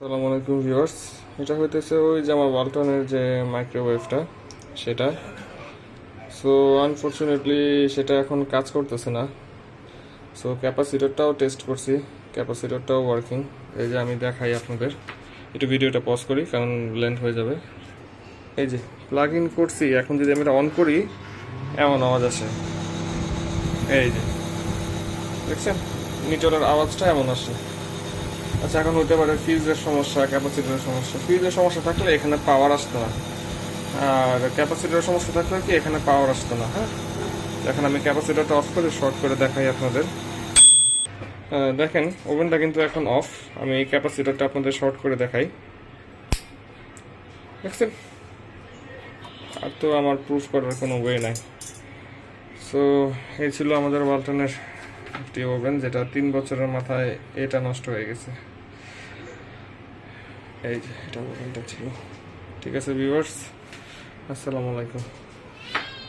আসসালামু আলাইকুম ভিউয়ার্স, এটা হইতেছে ওই যে আমার ওয়ালটনের যে মাইক্রোওয়েভটা সেটা। সো আনফরচুনেটলি সেটা এখন কাজ করতেছে না। সো ক্যাপাসিটরটাও টেস্ট করছি, ক্যাপাসিটরটাও ওয়ার্কিং। এই যে আমি দেখাই আপনাদের, একটু ভিডিওটা পজ করি কারণ লেন্থ হয়ে যাবে। এই যে প্লাগ ইন করছি, এখন যদি আমি এটা অন করি এমন আওয়াজ আসে। এই যে দেখছেন মিটারের আওয়াজটা এমন আসে। আচ্ছা, এখন হতে পারে ফিউজের সমস্যা, ক্যাপাসিটরের সমস্যা। ফিউজের সমস্যা থাকলে এখানে পাওয়ার আসতো না, আর ক্যাপাসিটরের সমস্যা থাকলে কি এখানে পাওয়ার আসতো না। হ্যাঁ, এখন আমি ক্যাপাসিটরটা অফ করে শর্ট করে দেখাই আপনাদের। দেখেন ওভেনটা কিন্তু এখন অফ। আমি এই ক্যাপাসিটরটা আপনাদের শর্ট করে দেখাই, দেখছেন। আর তো আমার প্রুফ করার কোনো ওয়ে নাই। সো এই ছিল আমাদের ওয়ালটনের একটি ওভেন, যেটা 3 বছরের মাথায় এটা নষ্ট হয়ে গেছে। এই যে এটা ওভেনটা ছিল। ঠিক আছে ভিউয়ার্স, আসসালামু আলাইকুম।